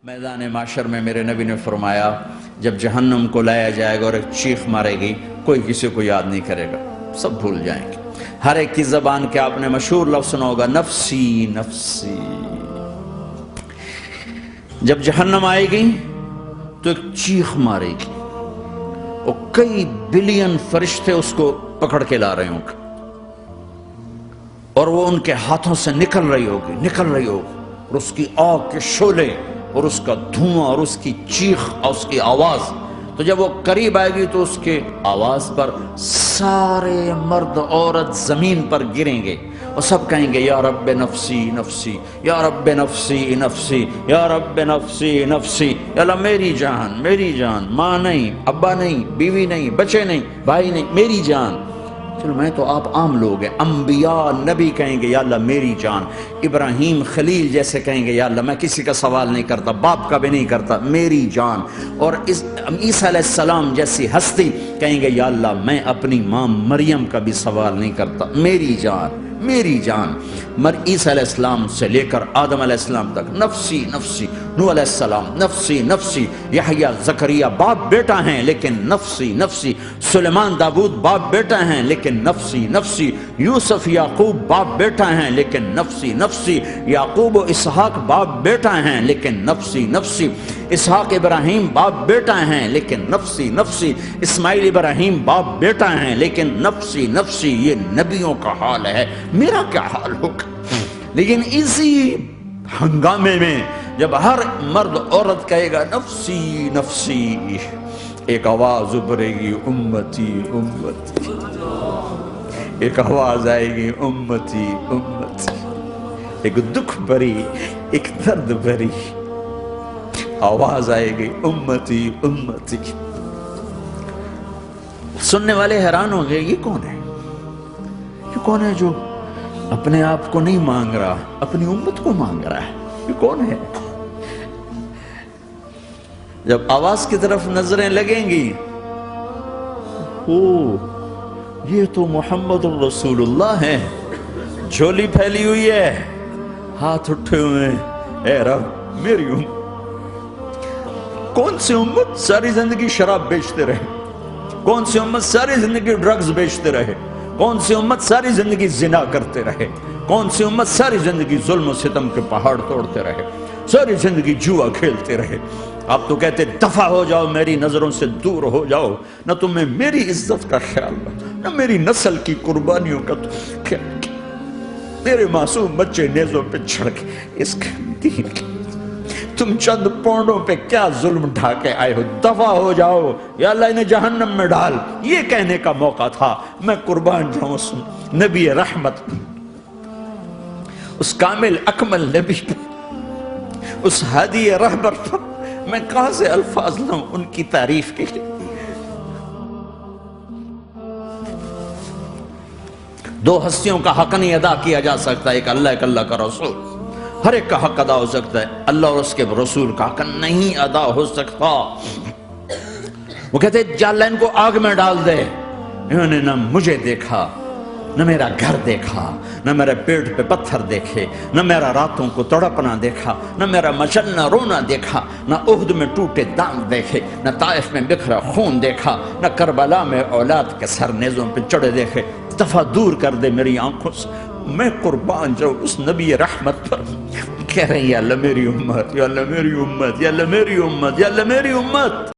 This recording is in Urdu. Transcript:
میدان معاشر میں میرے نبی نے فرمایا جب جہنم کو لایا جائے گا اور ایک چیخ مارے گی کوئی کسی کو یاد نہیں کرے گا، سب بھول جائیں گے۔ ہر ایک کی زبان کے آپ نے مشہور لفظ سنا ہوگا، نفسی نفسی۔ جب جہنم آئے گی تو ایک چیخ مارے گی اور کئی بلین فرشتے اس کو پکڑ کے لا رہے ہوں گے اور وہ ان کے ہاتھوں سے نکل رہی ہوگی اور اس کی آگ کے شعلے اور اس کا دھواں اور اس کی چیخ اور اس کی آواز، تو جب وہ قریب آئے گی تو اس کے آواز پر سارے مرد عورت زمین پر گریں گے اور سب کہیں گے یا رب نفسی نفسی، یا رب نفسی نفسی، یا رب نفسی نفسی، یا اللہ میری جان میری جان، ماں نہیں، ابا نہیں، بیوی نہیں، بچے نہیں، بھائی نہیں، میری جان۔ چلو میں تو آپ عام لوگ ہیں، انبیاء نبی کہیں گے یا اللہ میری جان، ابراہیم خلیل جیسے کہیں گے یا اللہ میں کسی کا سوال نہیں کرتا، باپ کا بھی نہیں کرتا، میری جان، اور عیسیٰ علیہ السلام جیسی ہستی کہیں گے یا اللہ میں اپنی ماں مریم کا بھی سوال نہیں کرتا، میری جان میری جان۔ عیسیٰ علیہ السلام سے لے کر آدم علیہ السلام تک نفسی نفسی، نوح علیہ السلام نفسی نفسی، یحییٰ زکریا باپ بیٹا ہیں لیکن نفسی نفسی، سلیمان داؤد باپ بیٹا ہیں لیکن نفسی نفسی، یوسف یعقوب باپ بیٹا ہیں لیکن نفسی نفسی، یعقوب و اسحاق باپ بیٹا ہیں لیکن نفسی نفسی، اسحاق ابراہیم باپ بیٹا ہیں لیکن نفسی نفسی، اسماعیل ابراہیم باپ بیٹا ہیں لیکن نفسی نفسی۔ یہ نبیوں کا حال ہے، میرا کیا حال ہوگا؟ لیکن اسی ہنگامے میں جب ہر مرد عورت کہے گا نفسی نفسی، ایک آواز ابھرے گی امتی امتی، ایک آواز آئے گی امتی امتی، ایک دکھ بھری ایک درد بھری آواز آئے گی امتی امتی۔ سننے والے حیران ہو گئے، یہ کون ہے؟ یہ کون ہے جو اپنے آپ کو نہیں مانگ رہا، اپنی امت کو مانگ رہا ہے؟ یہ کون ہے؟ جب آواز کی طرف نظریں لگیں گی، یہ تو محمد الرسول اللہ ہے، جھولی پھیلی ہوئی ہے، ہاتھ اٹھے ہوئے ہیں، اے رب میری امت۔ کون سی امت ساری زندگی شراب بیچتے رہے؟ کون سی امت ساری زندگی ڈرگز بیچتے رہے؟ کون سی امت ساری زندگی زنا کرتے رہے؟ کون سی امت ساری زندگی ظلم و ستم کے پہاڑ توڑتے رہے؟ ساری زندگی جوا کھیلتے رہے؟ آپ تو کہتے دفع ہو جاؤ، میری نظروں سے دور ہو جاؤ، نہ تمہیں میری عزت کا خیال نہ میری نسل کی قربانیوں کا خیال، میرے معصوم بچے نیزوں پہ چڑھ کے اس کے دین کے تم چند پونڈوں پہ کیا ظلم ڈھا کے آئے ہو؟ دفع ہو جاؤ یا اللہ انہیں جہنم میں ڈال۔ یہ کہنے کا موقع تھا، میں قربان جاؤں اس نبی رحمت، اس کامل اکمل نبی پر، اس ہادی رہبر پر میں کہاں سے الفاظ لاؤں ان کی تعریف کے لیے؟ دو ہستیوں کا حق نہیں ادا کیا جا سکتا، ایک اللہ ایک اللہ کا رسول، ہر ایک کا حق ادا ہو سکتا ہے، اللہ اور اس کے رسول کا حق نہیں ادا ہو سکتا۔ وہ کہتے جا اللہ ان کو آگ میں ڈال دے، انہوں نے نہ مجھے دیکھا، نہ میرا گھر دیکھا، نہ میرے پیٹ پہ پتھر دیکھے، نہ میرا راتوں کو تڑپنا دیکھا، نہ میرا مچلنا رونا دیکھا، نہ احد میں ٹوٹے دانت دیکھے، نہ طائف میں بکھرا خون دیکھا، نہ کربلا میں اولاد کے سر نیزوں پہ چڑھے دیکھے۔ دفعہ دور کر دے میری آنکھوں سے، میں قربان جاؤں اس نبی رحمت پر۔ کہہ رہے ہیں یا اللہ میری امت، یا اللہ میری امت، یا اللہ میری امت، یا اللہ میری امت۔